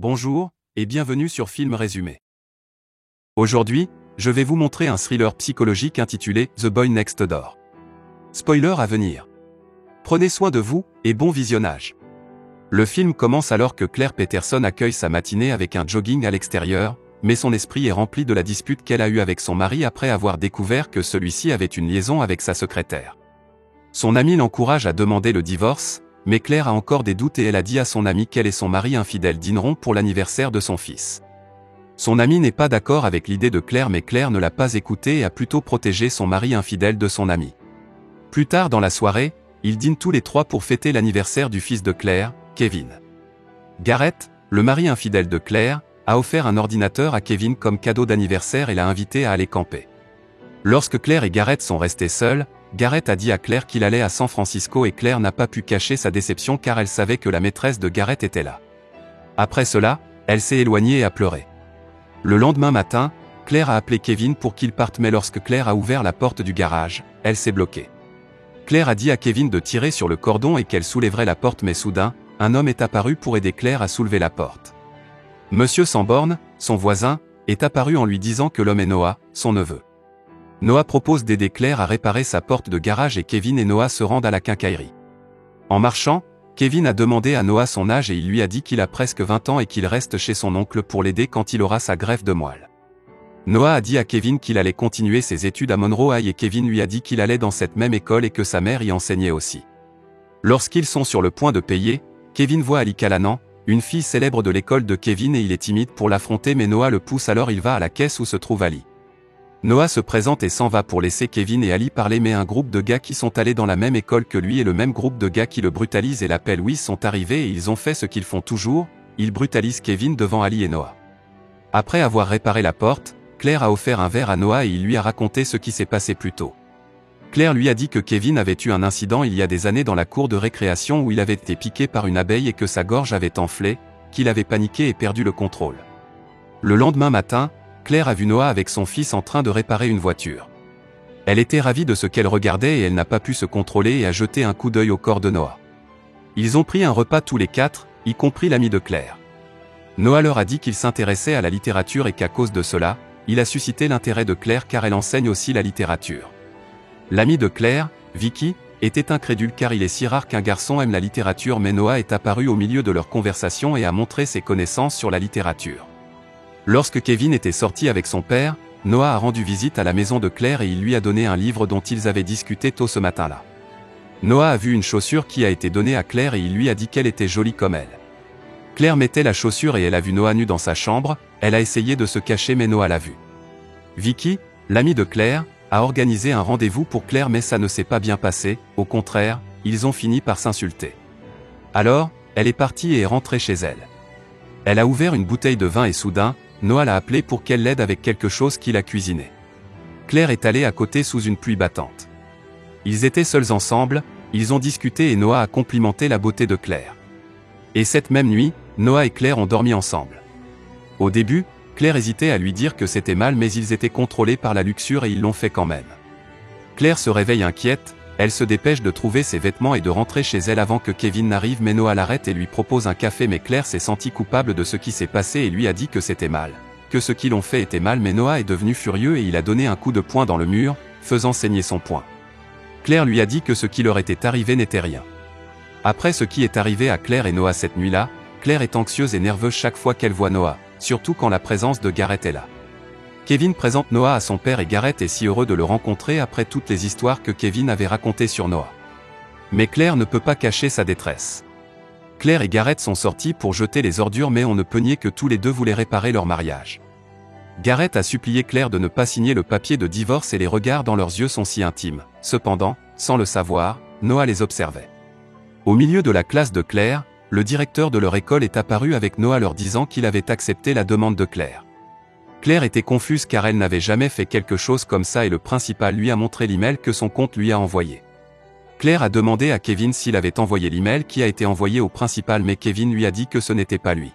Bonjour, et bienvenue sur Film Résumé. Aujourd'hui, je vais vous montrer un thriller psychologique intitulé The Boy Next Door. Spoiler à venir. Prenez soin de vous, et bon visionnage. Le film commence alors que Claire Peterson accueille sa matinée avec un jogging à l'extérieur, mais son esprit est rempli de la dispute qu'elle a eue avec son mari après avoir découvert que celui-ci avait une liaison avec sa secrétaire. Son ami l'encourage à demander le divorce, mais Claire a encore des doutes et elle a dit à son ami qu'elle et son mari infidèle dîneront pour l'anniversaire de son fils. Son ami n'est pas d'accord avec l'idée de Claire mais Claire ne l'a pas écouté et a plutôt protégé son mari infidèle de son ami. Plus tard dans la soirée, ils dînent tous les trois pour fêter l'anniversaire du fils de Claire, Kevin. Garrett, le mari infidèle de Claire, a offert un ordinateur à Kevin comme cadeau d'anniversaire et l'a invité à aller camper. Lorsque Claire et Garrett sont restés seuls, Garrett a dit à Claire qu'il allait à San Francisco et Claire n'a pas pu cacher sa déception car elle savait que la maîtresse de Garrett était là. Après cela, elle s'est éloignée et a pleuré. Le lendemain matin, Claire a appelé Kevin pour qu'il parte mais lorsque Claire a ouvert la porte du garage, elle s'est bloquée. Claire a dit à Kevin de tirer sur le cordon et qu'elle soulèverait la porte mais soudain, un homme est apparu pour aider Claire à soulever la porte. Monsieur Sanborn, son voisin, est apparu en lui disant que l'homme est Noah, son neveu. Noah propose d'aider Claire à réparer sa porte de garage et Kevin et Noah se rendent à la quincaillerie. En marchant, Kevin a demandé à Noah son âge et il lui a dit qu'il a presque 20 ans et qu'il reste chez son oncle pour l'aider quand il aura sa greffe de moelle. Noah a dit à Kevin qu'il allait continuer ses études à Monroe High et Kevin lui a dit qu'il allait dans cette même école et que sa mère y enseignait aussi. Lorsqu'ils sont sur le point de payer, Kevin voit Ali Callanan, une fille célèbre de l'école de Kevin et il est timide pour l'affronter mais Noah le pousse alors il va à la caisse où se trouve Ali. Noah se présente et s'en va pour laisser Kevin et Ali parler mais un groupe de gars qui sont allés dans la même école que lui et le même groupe de gars qui le brutalisent et l'appellent Wiz sont arrivés et ils ont fait ce qu'ils font toujours, ils brutalisent Kevin devant Ali et Noah. Après avoir réparé la porte, Claire a offert un verre à Noah et il lui a raconté ce qui s'est passé plus tôt. Claire lui a dit que Kevin avait eu un incident il y a des années dans la cour de récréation où il avait été piqué par une abeille et que sa gorge avait enflé, qu'il avait paniqué et perdu le contrôle. Le lendemain matin, Claire a vu Noah avec son fils en train de réparer une voiture. Elle était ravie de ce qu'elle regardait et elle n'a pas pu se contrôler et a jeté un coup d'œil au corps de Noah. Ils ont pris un repas tous les quatre, y compris l'ami de Claire. Noah leur a dit qu'il s'intéressait à la littérature et qu'à cause de cela, il a suscité l'intérêt de Claire car elle enseigne aussi la littérature. L'ami de Claire, Vicky, était incrédule car il est si rare qu'un garçon aime la littérature mais Noah est apparu au milieu de leur conversation et a montré ses connaissances sur la littérature. Lorsque Kevin était sorti avec son père, Noah a rendu visite à la maison de Claire et il lui a donné un livre dont ils avaient discuté tôt ce matin-là. Noah a vu une chaussure qui a été donnée à Claire et il lui a dit qu'elle était jolie comme elle. Claire mettait la chaussure et elle a vu Noah nu dans sa chambre, elle a essayé de se cacher mais Noah l'a vu. Vicky, l'ami de Claire, a organisé un rendez-vous pour Claire mais ça ne s'est pas bien passé, au contraire, ils ont fini par s'insulter. Alors, elle est partie et est rentrée chez elle. Elle a ouvert une bouteille de vin et soudain, Noah l'a appelée pour qu'elle l'aide avec quelque chose qu'il a cuisiné. Claire est allée à côté sous une pluie battante. Ils étaient seuls ensemble, ils ont discuté et Noah a complimenté la beauté de Claire. Et cette même nuit, Noah et Claire ont dormi ensemble. Au début, Claire hésitait à lui dire que c'était mal mais ils étaient contrôlés par la luxure et ils l'ont fait quand même. Claire se réveille inquiète, elle se dépêche de trouver ses vêtements et de rentrer chez elle avant que Kevin n'arrive mais Noah l'arrête et lui propose un café mais Claire s'est sentie coupable de ce qui s'est passé et lui a dit que c'était mal, que ce qu'ils ont fait était mal mais Noah est devenu furieux et il a donné un coup de poing dans le mur, faisant saigner son poing. Claire lui a dit que ce qui leur était arrivé n'était rien. Après ce qui est arrivé à Claire et Noah cette nuit-là, Claire est anxieuse et nerveuse chaque fois qu'elle voit Noah, surtout quand la présence de Garrett est là. Kevin présente Noah à son père et Garrett est si heureux de le rencontrer après toutes les histoires que Kevin avait racontées sur Noah. Mais Claire ne peut pas cacher sa détresse. Claire et Garrett sont sortis pour jeter les ordures mais on ne peut nier que tous les deux voulaient réparer leur mariage. Garrett a supplié Claire de ne pas signer le papier de divorce et les regards dans leurs yeux sont si intimes. Cependant, sans le savoir, Noah les observait. Au milieu de la classe de Claire, le directeur de leur école est apparu avec Noah leur disant qu'il avait accepté la demande de Claire. Claire était confuse car elle n'avait jamais fait quelque chose comme ça et le principal lui a montré l'email que son compte lui a envoyé. Claire a demandé à Kevin s'il avait envoyé l'email qui a été envoyé au principal mais Kevin lui a dit que ce n'était pas lui.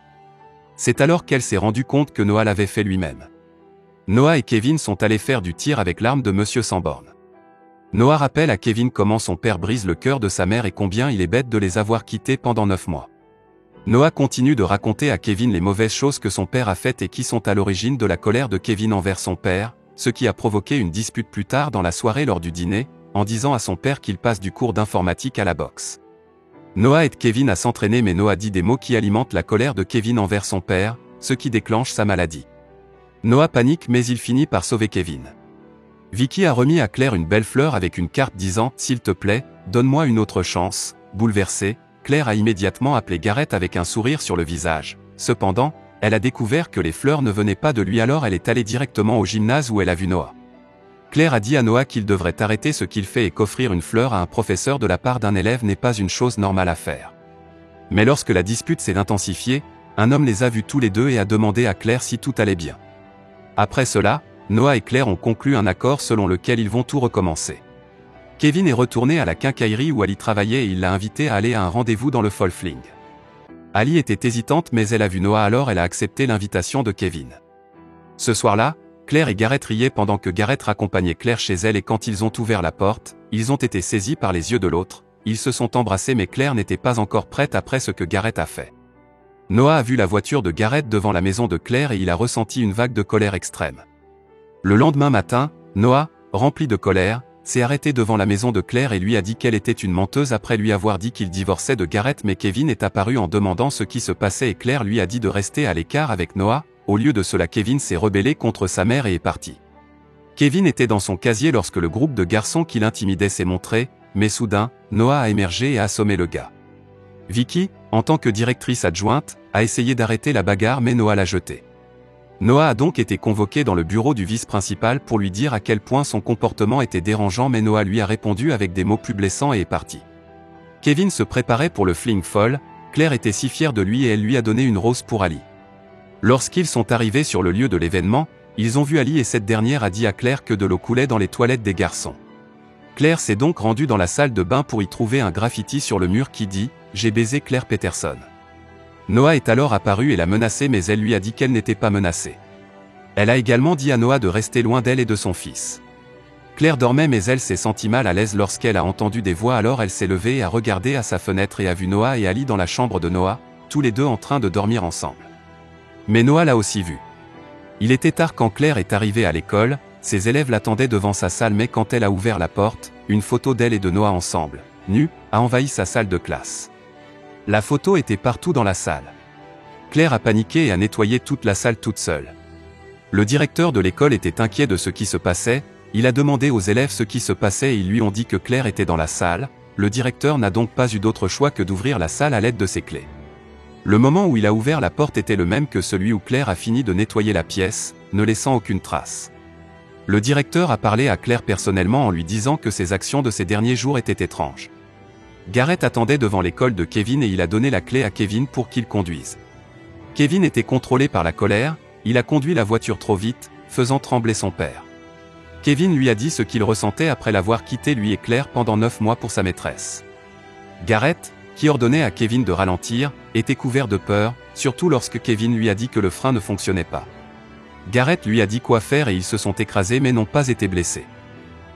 C'est alors qu'elle s'est rendue compte que Noah l'avait fait lui-même. Noah et Kevin sont allés faire du tir avec l'arme de Monsieur Sanborn. Noah rappelle à Kevin comment son père brise le cœur de sa mère et combien il est bête de les avoir quittés pendant 9 mois. Noah continue de raconter à Kevin les mauvaises choses que son père a faites et qui sont à l'origine de la colère de Kevin envers son père, ce qui a provoqué une dispute plus tard dans la soirée lors du dîner, en disant à son père qu'il passe du cours d'informatique à la boxe. Noah aide Kevin à s'entraîner mais Noah dit des mots qui alimentent la colère de Kevin envers son père, ce qui déclenche sa maladie. Noah panique mais il finit par sauver Kevin. Vicky a remis à Claire une belle fleur avec une carte disant « S'il te plaît, donne-moi une autre chance ». Bouleversée, Claire a immédiatement appelé Garrett avec un sourire sur le visage. Cependant, elle a découvert que les fleurs ne venaient pas de lui alors elle est allée directement au gymnase où elle a vu Noah. Claire a dit à Noah qu'il devrait arrêter ce qu'il fait et qu'offrir une fleur à un professeur de la part d'un élève n'est pas une chose normale à faire. Mais lorsque la dispute s'est intensifiée, un homme les a vus tous les deux et a demandé à Claire si tout allait bien. Après cela, Noah et Claire ont conclu un accord selon lequel ils vont tout recommencer. Kevin est retourné à la quincaillerie où Ali travaillait et il l'a invité à aller à un rendez-vous dans le Fling. Ali était hésitante mais elle a vu Noah alors elle a accepté l'invitation de Kevin. Ce soir-là, Claire et Garrett riaient pendant que Garrett raccompagnait Claire chez elle et quand ils ont ouvert la porte, ils ont été saisis par les yeux de l'autre, ils se sont embrassés mais Claire n'était pas encore prête après ce que Garrett a fait. Noah a vu la voiture de Garrett devant la maison de Claire et il a ressenti une vague de colère extrême. Le lendemain matin, Noah, rempli de colère, s'est arrêté devant la maison de Claire et lui a dit qu'elle était une menteuse après lui avoir dit qu'il divorçait de Garrett mais Kevin est apparu en demandant ce qui se passait et Claire lui a dit de rester à l'écart avec Noah. Au lieu de cela Kevin s'est rebellé contre sa mère et est parti. Kevin était dans son casier lorsque le groupe de garçons qui l'intimidaient s'est montré, mais soudain, Noah a émergé et a assommé le gars. Vicky, en tant que directrice adjointe, a essayé d'arrêter la bagarre mais Noah l'a jeté. Noah a donc été convoqué dans le bureau du vice-principal pour lui dire à quel point son comportement était dérangeant mais Noah lui a répondu avec des mots plus blessants et est parti. Kevin se préparait pour le Fling Fall, Claire était si fière de lui et elle lui a donné une rose pour Ali. Lorsqu'ils sont arrivés sur le lieu de l'événement, ils ont vu Ali et cette dernière a dit à Claire que de l'eau coulait dans les toilettes des garçons. Claire s'est donc rendue dans la salle de bain pour y trouver un graffiti sur le mur qui dit « J'ai baisé Claire Peterson ». Noah est alors apparu et l'a menacée mais elle lui a dit qu'elle n'était pas menacée. Elle a également dit à Noah de rester loin d'elle et de son fils. Claire dormait mais elle s'est sentie mal à l'aise lorsqu'elle a entendu des voix alors elle s'est levée et a regardé à sa fenêtre et a vu Noah et Ali dans la chambre de Noah, tous les deux en train de dormir ensemble. Mais Noah l'a aussi vu. Il était tard quand Claire est arrivée à l'école, ses élèves l'attendaient devant sa salle mais quand elle a ouvert la porte, une photo d'elle et de Noah ensemble, nus, a envahi sa salle de classe. La photo était partout dans la salle. Claire a paniqué et a nettoyé toute la salle toute seule. Le directeur de l'école était inquiet de ce qui se passait, il a demandé aux élèves ce qui se passait et ils lui ont dit que Claire était dans la salle, le directeur n'a donc pas eu d'autre choix que d'ouvrir la salle à l'aide de ses clés. Le moment où il a ouvert la porte était le même que celui où Claire a fini de nettoyer la pièce, ne laissant aucune trace. Le directeur a parlé à Claire personnellement en lui disant que ses actions de ces derniers jours étaient étranges. Garrett attendait devant l'école de Kevin et il a donné la clé à Kevin pour qu'il conduise. Kevin était contrôlé par la colère, il a conduit la voiture trop vite, faisant trembler son père. Kevin lui a dit ce qu'il ressentait après l'avoir quitté lui et Claire pendant 9 mois pour sa maîtresse. Garrett, qui ordonnait à Kevin de ralentir, était couvert de peur, surtout lorsque Kevin lui a dit que le frein ne fonctionnait pas. Garrett lui a dit quoi faire et ils se sont écrasés mais n'ont pas été blessés.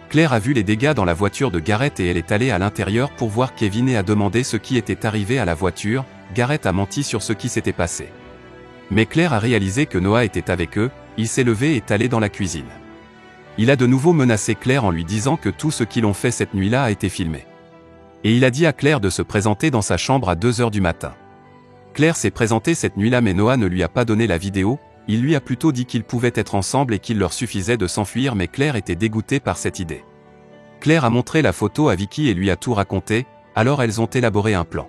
Claire a vu les dégâts dans la voiture de Garrett et elle est allée à l'intérieur pour voir Kevin et a demandé ce qui était arrivé à la voiture. Garrett a menti sur ce qui s'était passé. Mais Claire a réalisé que Noah était avec eux, il s'est levé et est allé dans la cuisine. Il a de nouveau menacé Claire en lui disant que tout ce qu'ils ont fait cette nuit-là a été filmé. Et il a dit à Claire de se présenter dans sa chambre à 2 heures du matin. Claire s'est présentée cette nuit-là mais Noah ne lui a pas donné la vidéo, il lui a plutôt dit qu'ils pouvaient être ensemble et qu'il leur suffisait de s'enfuir mais Claire était dégoûtée par cette idée. Claire a montré la photo à Vicky et lui a tout raconté, alors elles ont élaboré un plan.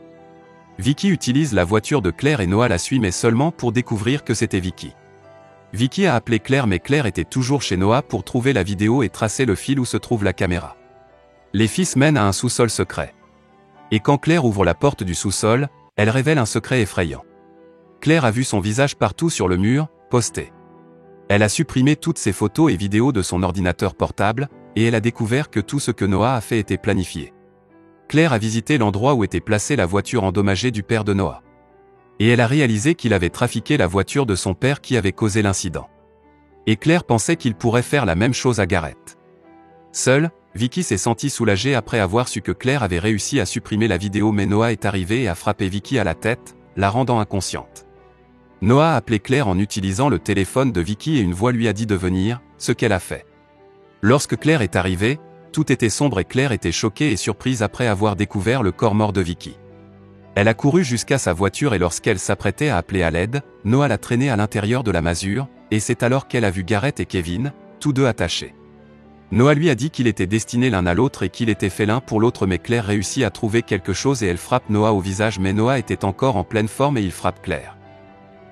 Vicky utilise la voiture de Claire et Noah la suit mais seulement pour découvrir que c'était Vicky. Vicky a appelé Claire mais Claire était toujours chez Noah pour trouver la vidéo et tracer le fil où se trouve la caméra. Les fils mènent à un sous-sol secret. Et quand Claire ouvre la porte du sous-sol, elle révèle un secret effrayant. Claire a vu son visage partout sur le mur, posté. Elle a supprimé toutes ses photos et vidéos de son ordinateur portable, et elle a découvert que tout ce que Noah a fait était planifié. Claire a visité l'endroit où était placée la voiture endommagée du père de Noah. Et elle a réalisé qu'il avait trafiqué la voiture de son père qui avait causé l'incident. Et Claire pensait qu'il pourrait faire la même chose à Garrett. Seule, Vicky s'est sentie soulagée après avoir su que Claire avait réussi à supprimer la vidéo mais Noah est arrivé et a frappé Vicky à la tête, la rendant inconsciente. Noah a appelé Claire en utilisant le téléphone de Vicky et une voix lui a dit de venir, ce qu'elle a fait. Lorsque Claire est arrivée, tout était sombre et Claire était choquée et surprise après avoir découvert le corps mort de Vicky. Elle a couru jusqu'à sa voiture et lorsqu'elle s'apprêtait à appeler à l'aide, Noah l'a traînée à l'intérieur de la masure, et c'est alors qu'elle a vu Garrett et Kevin, tous deux attachés. Noah lui a dit qu'il était destiné l'un à l'autre et qu'il était fait l'un pour l'autre mais Claire réussit à trouver quelque chose et elle frappe Noah au visage mais Noah était encore en pleine forme et il frappe Claire.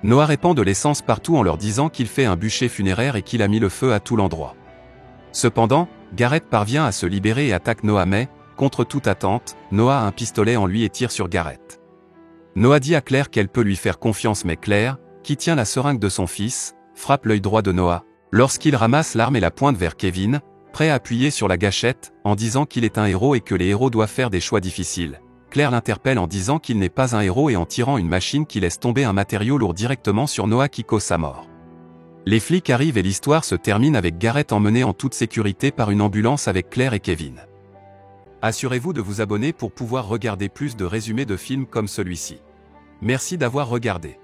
Noah répand de l'essence partout en leur disant qu'il fait un bûcher funéraire et qu'il a mis le feu à tout l'endroit. Cependant, Garrett parvient à se libérer et attaque Noah mais, contre toute attente, Noah a un pistolet en lui et tire sur Garrett. Noah dit à Claire qu'elle peut lui faire confiance mais Claire, qui tient la seringue de son fils, frappe l'œil droit de Noah, lorsqu'il ramasse l'arme et la pointe vers Kevin, prêt à appuyer sur la gâchette, en disant qu'il est un héros et que les héros doivent faire des choix difficiles. Claire l'interpelle en disant qu'il n'est pas un héros et en tirant une machine qui laisse tomber un matériau lourd directement sur Noah qui cause sa mort. Les flics arrivent et l'histoire se termine avec Garrett emmené en toute sécurité par une ambulance avec Claire et Kevin. Assurez-vous de vous abonner pour pouvoir regarder plus de résumés de films comme celui-ci. Merci d'avoir regardé.